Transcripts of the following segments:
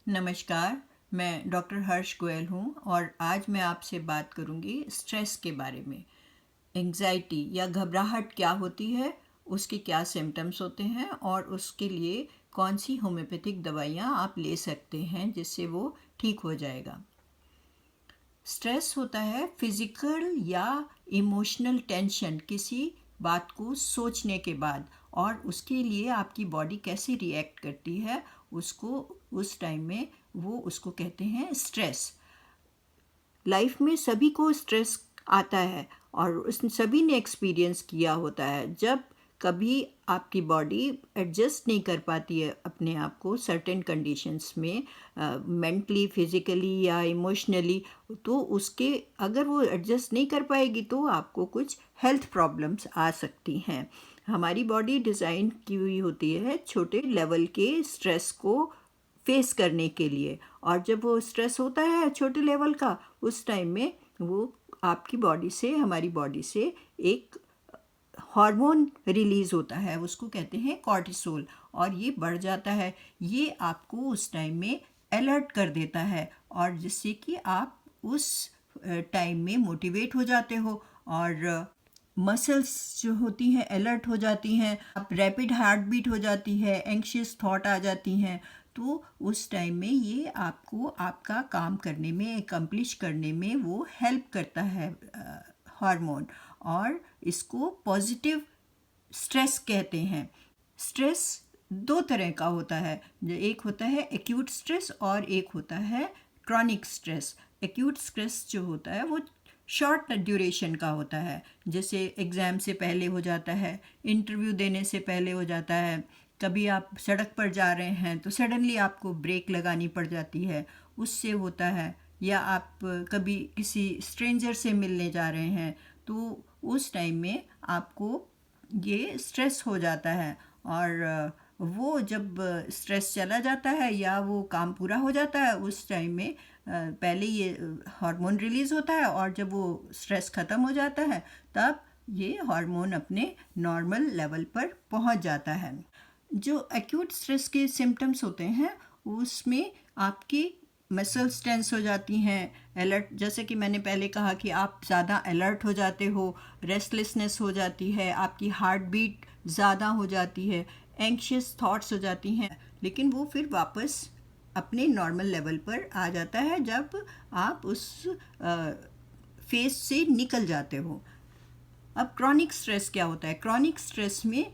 नमस्कार, मैं डॉक्टर हर्ष गोयल हूँ और आज मैं आपसे बात करूँगी स्ट्रेस के बारे में। एंग्जाइटी या घबराहट क्या होती है, उसके क्या सिम्टम्स होते हैं और उसके लिए कौन सी होम्योपैथिक दवाइयाँ आप ले सकते हैं जिससे वो ठीक हो जाएगा। स्ट्रेस होता है फिजिकल या इमोशनल टेंशन किसी बात को सोचने के बाद, और उसके लिए आपकी बॉडी कैसे रिएक्ट करती है उसको उस टाइम में वो उसको कहते हैं स्ट्रेस। लाइफ में सभी को स्ट्रेस आता है और उस सभी ने एक्सपीरियंस किया होता है। जब कभी आपकी बॉडी एडजस्ट नहीं कर पाती है अपने आप को सर्टेन कंडीशंस में, मेंटली फिजिकली या इमोशनली, तो उसके अगर वो एडजस्ट नहीं कर पाएगी तो आपको कुछ हेल्थ प्रॉब्लम्स आ सकती हैं। हमारी बॉडी डिज़ाइन की हुई होती है छोटे लेवल के स्ट्रेस को फेस करने के लिए, और जब वो स्ट्रेस होता है छोटे लेवल का उस टाइम में वो आपकी बॉडी से हमारी बॉडी से एक हार्मोन रिलीज़ होता है, उसको कहते हैं कॉर्टिसोल, और ये बढ़ जाता है। ये आपको उस टाइम में अलर्ट कर देता है और जिससे कि आप उस टाइम में मोटिवेट हो जाते हो और मसल्स जो होती हैं अलर्ट हो जाती हैं, आप रैपिड हार्ट बीट हो जाती है, एंग्शियस थॉट आ जाती हैं। तो उस टाइम में ये आपको आपका काम करने में एकम्प्लिश करने में वो हेल्प करता है हार्मोन, और इसको पॉजिटिव स्ट्रेस कहते हैं। स्ट्रेस दो तरह का होता है, एक होता है एक्यूट स्ट्रेस और एक होता है क्रॉनिक स्ट्रेस। एक्यूट स्ट्रेस जो होता है वो शॉर्ट ड्यूरेशन का होता है, जैसे एग्ज़ाम से पहले हो जाता है, इंटरव्यू देने से पहले हो जाता है, कभी आप सड़क पर जा रहे हैं तो सडनली आपको ब्रेक लगानी पड़ जाती है, उससे होता है। या आप कभी किसी स्ट्रेंजर से मिलने जा रहे हैं तो उस टाइम में आपको ये स्ट्रेस हो जाता है, और वो जब स्ट्रेस चला जाता है या वो काम पूरा हो जाता है उस टाइम में पहले ये हार्मोन रिलीज़ होता है, और जब वो स्ट्रेस ख़त्म हो जाता है तब ये हार्मोन अपने नॉर्मल लेवल पर पहुंच जाता है। जो एक्यूट स्ट्रेस के सिम्टम्स होते हैं उसमें आपकी मसल्स टेंस हो जाती हैं, अलर्ट, जैसे कि मैंने पहले कहा कि आप ज़्यादा अलर्ट हो जाते हो, रेस्टलेसनेस हो जाती है, आपकी हार्ट बीट ज़्यादा हो जाती है, एंग्शियस थॉट्स हो जाती हैं, लेकिन वो फिर वापस अपने नॉर्मल लेवल पर आ जाता है जब आप उस फेज से निकल जाते हो। अब क्रॉनिक स्ट्रेस क्या होता है? क्रॉनिक स्ट्रेस में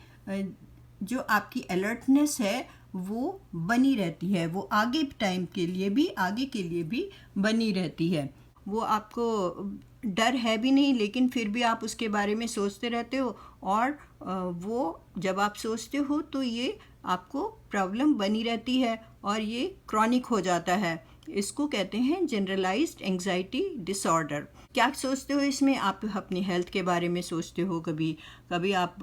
जो आपकी अलर्टनेस है वो बनी रहती है, वो आगे के लिए भी बनी रहती है। वो आपको डर है भी नहीं लेकिन फिर भी आप उसके बारे में सोचते रहते हो, और वो जब आप सोचते हो तो ये आपको प्रॉब्लम बनी रहती है और ये क्रॉनिक हो जाता है। इसको कहते हैं जनरलाइज्ड एंग्जाइटी डिसऑर्डर। क्या सोचते हो इसमें? आप अपनी हेल्थ के बारे में सोचते हो, कभी कभी आप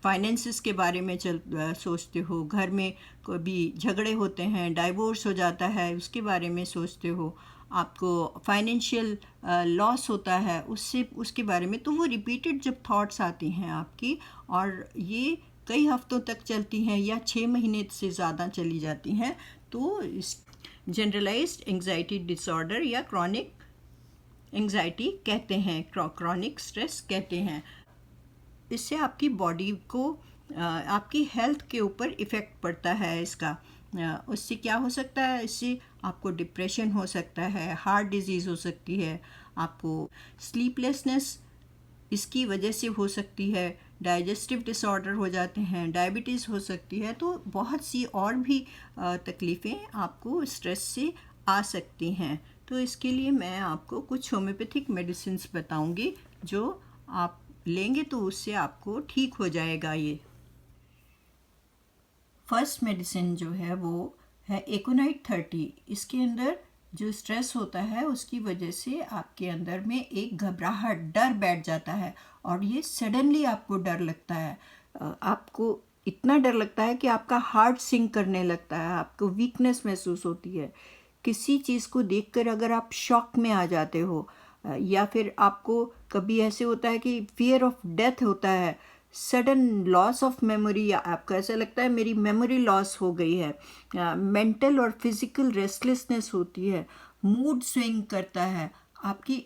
फाइनेंसिस के बारे में सोचते हो, घर में कभी झगड़े होते हैं, डाइवोर्स हो जाता है उसके बारे में सोचते हो, आपको फाइनेंशियल लॉस होता है उसके बारे में। तो वो रिपीटेड जब थॉट्स आती हैं आपकी, और ये कई हफ्तों तक चलती हैं या 6 महीने से ज़्यादा चली जाती हैं, तो इस जनरलाइज्ड एंग्जाइटी डिसऑर्डर या क्रॉनिक एंग्जाइटी कहते हैं, क्रॉनिक स्ट्रेस कहते हैं। इससे आपकी बॉडी को आपकी हेल्थ के ऊपर इफ़ेक्ट पड़ता है इसका। उससे क्या हो सकता है? इससे आपको डिप्रेशन हो सकता है, हार्ट डिजीज़ हो सकती है, आपको स्लीपलेसनेस इसकी वजह से हो सकती है, डाइजेस्टिव डिसऑर्डर हो जाते हैं, डायबिटीज़ हो सकती है, तो बहुत सी और भी तकलीफ़ें आपको स्ट्रेस से आ सकती हैं। तो इसके लिए मैं आपको कुछ होम्योपैथिक मेडिसिन्स बताऊंगी जो आप लेंगे तो उससे आपको ठीक हो जाएगा ये। फर्स्ट मेडिसिन जो है वो है एकोनाइट 30। इसके अंदर जो स्ट्रेस होता है उसकी वजह से आपके अंदर में एक घबराहट, डर बैठ जाता है, और ये सडनली आपको डर लगता है। आपको इतना डर लगता है कि आपका हार्ट सिंक करने लगता है, आपको वीकनेस महसूस होती है। किसी चीज़ को देखकर अगर आप शॉक में आ जाते हो, या फिर आपको कभी ऐसे होता है कि फियर ऑफ डेथ होता है, सडन लॉस ऑफ मेमोरी, या आपको ऐसा लगता है मेरी मेमोरी लॉस हो गई है, मेंटल और फिजिकल रेस्टलेसनेस होती है, मूड स्विंग करता है, आपकी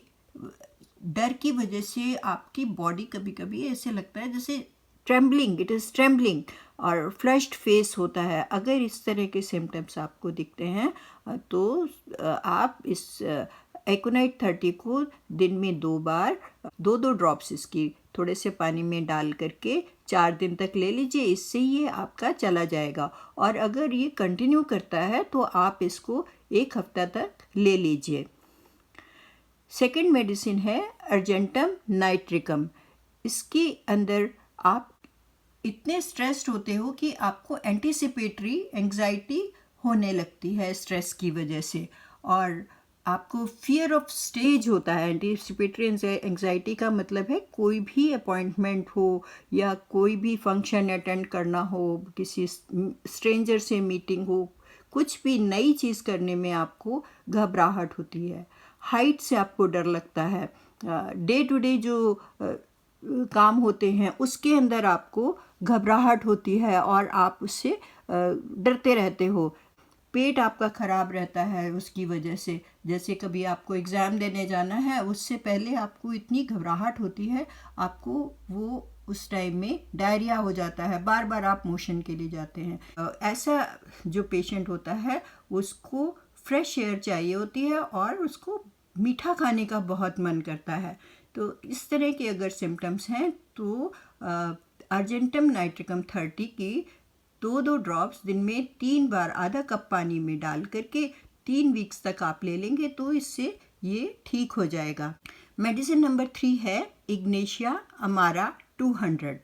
डर की वजह से आपकी बॉडी कभी कभी ऐसे लगता है जैसे ट्रेम्बलिंग, इट इज़ ट्रेम्बलिंग, और फ्लश्ड फेस होता है। अगर इस तरह के सिम्टम्स आपको दिखते हैं तो आप इस एकोनाइट 30 को दिन में 2 बार 2-2 ड्रॉप्स इसकी थोड़े से पानी में डाल करके 4 दिन तक ले लीजिए। इससे ये आपका चला जाएगा, और अगर ये कंटिन्यू करता है तो आप इसको 1 हफ्ता तक ले लीजिए। सेकेंड मेडिसिन है अर्जेंटम नाइट्रिकम। इसके अंदर आप इतने स्ट्रेस्ड होते हो कि आपको एंटीसिपेटरी एंग्जाइटी होने लगती है स्ट्रेस की वजह से, और आपको फियर ऑफ स्टेज होता है। एंटीसिपेटरी एंग्जाइटी का मतलब है कोई भी अपॉइंटमेंट हो या कोई भी फंक्शन अटेंड करना हो, किसी स्ट्रेंजर से मीटिंग हो, कुछ भी नई चीज़ करने में आपको घबराहट होती है। हाइट से आपको डर लगता है। डे टू डे जो काम होते हैं उसके अंदर आपको घबराहट होती है और आप उससे डरते रहते हो। पेट आपका ख़राब रहता है उसकी वजह से। जैसे कभी आपको एग्ज़ाम देने जाना है, उससे पहले आपको इतनी घबराहट होती है, आपको वो उस टाइम में डायरिया हो जाता है, बार बार आप मोशन के लिए जाते हैं। ऐसा जो पेशेंट होता है उसको फ्रेश एयर चाहिए होती है और उसको मीठा खाने का बहुत मन करता है। तो इस तरह के अगर सिम्टम्स हैं तो अर्जेंटम नाइट्रिकम 30 की 2-2 ड्रॉप्स दिन में 3 बार आधा कप पानी में डाल करके 3 वीक्स तक आप ले लेंगे तो इससे ये ठीक हो जाएगा। मेडिसिन नंबर 3 है इग्नेशिया अमारा 200।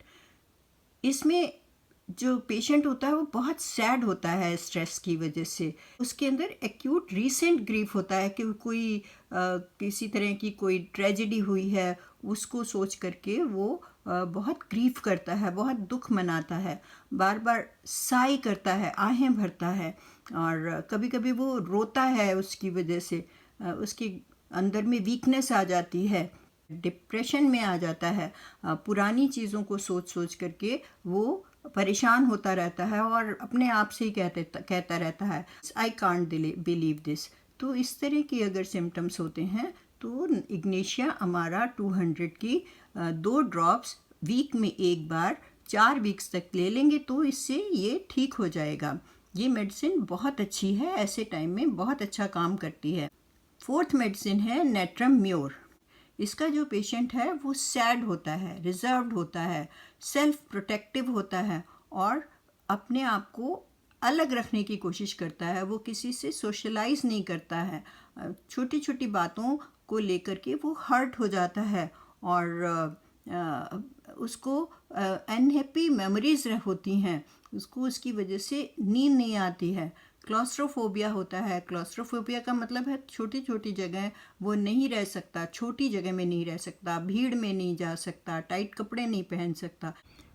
इसमें जो पेशेंट होता है वो बहुत सैड होता है स्ट्रेस की वजह से। उसके अंदर एक्यूट रीसेंट ग्रीफ होता है कि कोई किसी तरह की कोई ट्रेजेडी हुई है, उसको सोच करके वो बहुत ग्रीफ करता है, बहुत दुख मनाता है, बार बार साई करता है, आहें भरता है, और कभी कभी वो रोता है उसकी वजह से। उसके अंदर में वीकनेस आ जाती है, डिप्रेशन में आ जाता है। पुरानी चीज़ों को सोच सोच करके वो परेशान होता रहता है और अपने आप से ही कहता रहता है आई कांट बिलीव दिस। तो इस तरह की अगर सिम्टम्स होते हैं तो इग्नेशिया अमारा 200 की 2 ड्रॉप्स वीक में 1 बार 4 वीक्स तक ले लेंगे तो इससे ये ठीक हो जाएगा। ये मेडिसिन बहुत अच्छी है, ऐसे टाइम में बहुत अच्छा काम करती है। फोर्थ मेडिसिन है नेट्रम म्योर। इसका जो पेशेंट है वो सैड होता है, रिजर्व्ड होता है, सेल्फ प्रोटेक्टिव होता है और अपने आप को अलग रखने की कोशिश करता है। वो किसी से सोशलाइज नहीं करता है, छोटी छोटी बातों को लेकर के वो हर्ट हो जाता है और उसको अनहैप्पी मेमोरीज होती हैं, उसको उसकी वजह से नींद नहीं आती है। क्लॉस्ट्रोफोबिया होता है। क्लॉस्ट्रोफोबिया का मतलब है छोटी छोटी जगह वो नहीं रह सकता, छोटी जगह में नहीं रह सकता, भीड़ में नहीं जा सकता, टाइट कपड़े नहीं पहन सकता।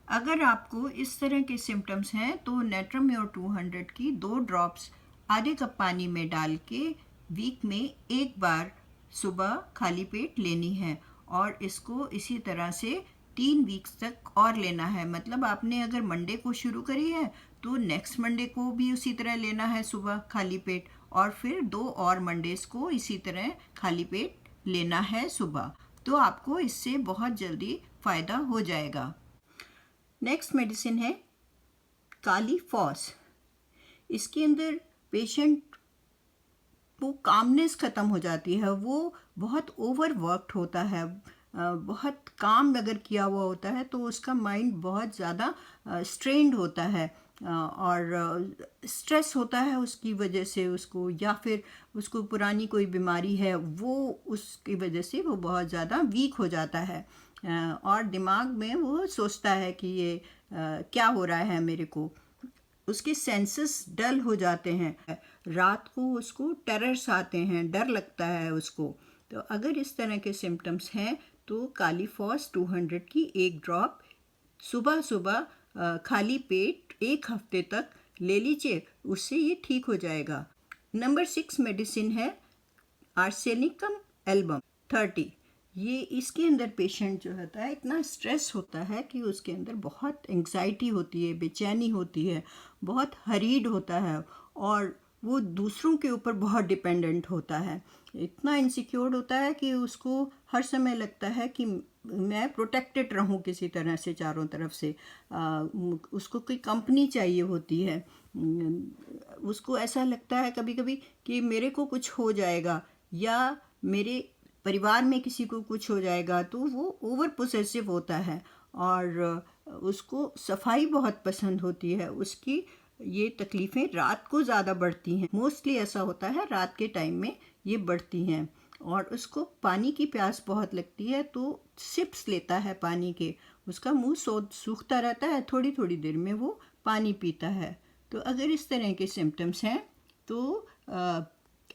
अगर आपको इस तरह के सिम्टम्स हैं तो नेट्रम्योर 200 की 2 ड्रॉप्स आधे कप पानी में डाल के वीक में 1 बार सुबह खाली पेट लेनी है और इसको इसी तरह से 3 वीक्स तक और लेना है। मतलब आपने अगर मंडे को शुरू करी है तो नेक्स्ट मंडे को भी उसी तरह लेना है सुबह खाली पेट, और फिर 2 और मंडेज को इसी तरह खाली पेट लेना है सुबह। तो आपको इससे बहुत जल्दी फ़ायदा हो जाएगा। नेक्स्ट मेडिसिन है काली फॉस। इसके अंदर पेशेंट वो कामनेस ख़त्म हो जाती है, वो बहुत ओवरवर्कड होता है, बहुत काम अगर किया हुआ होता है तो उसका माइंड बहुत ज़्यादा स्ट्रेन्ड होता है और स्ट्रेस होता है उसकी वजह से उसको, या फिर उसको पुरानी कोई बीमारी है वो उसकी वजह से वो बहुत ज़्यादा वीक हो जाता है और दिमाग में वो सोचता है कि ये क्या हो रहा है मेरे को। उसके सेंसेस डल हो जाते हैं, रात को उसको टेरर्स आते हैं, डर लगता है उसको। तो अगर इस तरह के सिम्टम्स हैं तो काली फॉस 200 की 1 ड्रॉप सुबह सुबह खाली पेट 1 हफ्ते तक ले लीजिए, उससे ये ठीक हो जाएगा। नंबर 6 मेडिसिन है आर्सेनिकम एल्बम 30। ये इसके अंदर पेशेंट जो होता है इतना स्ट्रेस होता है कि उसके अंदर बहुत एंग्जाइटी होती है, बेचैनी होती है, बहुत हरीड होता है और वो दूसरों के ऊपर बहुत डिपेंडेंट होता है। इतना इनसिक्योर होता है कि उसको हर समय लगता है कि मैं प्रोटेक्टेड रहूं किसी तरह से चारों तरफ से। उसको कोई कंपनी चाहिए होती है। उसको ऐसा लगता है कभी कभी कि मेरे को कुछ हो जाएगा या मेरे परिवार में किसी को कुछ हो जाएगा, तो वो ओवर पोसेसिव होता है और उसको सफाई बहुत पसंद होती है। उसकी ये तकलीफ़ें रात को ज़्यादा बढ़ती हैं, मोस्टली ऐसा होता है रात के टाइम में ये बढ़ती हैं। और उसको पानी की प्यास बहुत लगती है तो सिप्स लेता है पानी के, उसका मुंह सूखता रहता है, थोड़ी थोड़ी देर में वो पानी पीता है। तो अगर इस तरह के सिम्टम्स हैं तो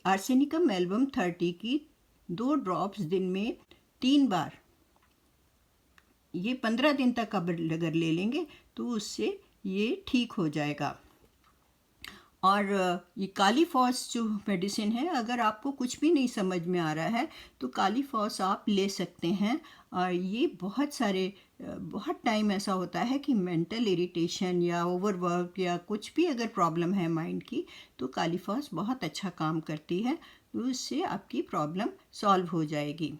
आर्सेनिकम एल्बम 30 की 2 ड्रॉप्स दिन में 3 बार, ये 15 दिन तक अगर ले लेंगे तो उससे ये ठीक हो जाएगा। और ये काली फॉस जो मेडिसिन है, अगर आपको कुछ भी नहीं समझ में आ रहा है तो काली फॉस आप ले सकते हैं। और ये बहुत टाइम ऐसा होता है कि मेंटल इरिटेशन या ओवरवर्क या कुछ भी अगर प्रॉब्लम है माइंड की, तो काली फॉस बहुत अच्छा काम करती है, तो उससे आपकी प्रॉब्लम सॉल्व हो जाएगी।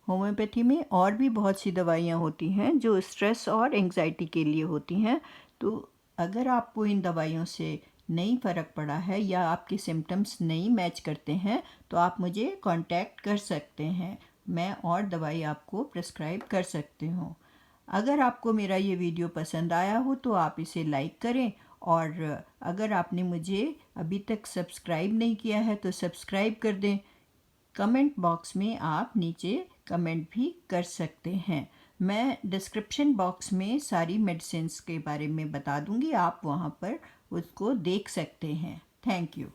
होम्योपैथी में और भी बहुत सी दवाइयाँ होती हैं जो स्ट्रेस और एंग्जाइटी के लिए होती हैं। तो अगर आपको इन दवाइयों से नहीं फ़र्क पड़ा है या आपके सिम्टम्स नहीं मैच करते हैं तो आप मुझे कांटेक्ट कर सकते हैं, मैं और दवाई आपको प्रिस्क्राइब कर सकती हूँ। अगर आपको मेरा ये वीडियो पसंद आया हो तो आप इसे लाइक करें, और अगर आपने मुझे अभी तक सब्सक्राइब नहीं किया है तो सब्सक्राइब कर दें। कमेंट बॉक्स में आप नीचे कमेंट भी कर सकते हैं। मैं डिस्क्रिप्शन बॉक्स में सारी मेडिसिन्स के बारे में बता दूंगी, आप वहाँ पर उसको देख सकते हैं। Thank you.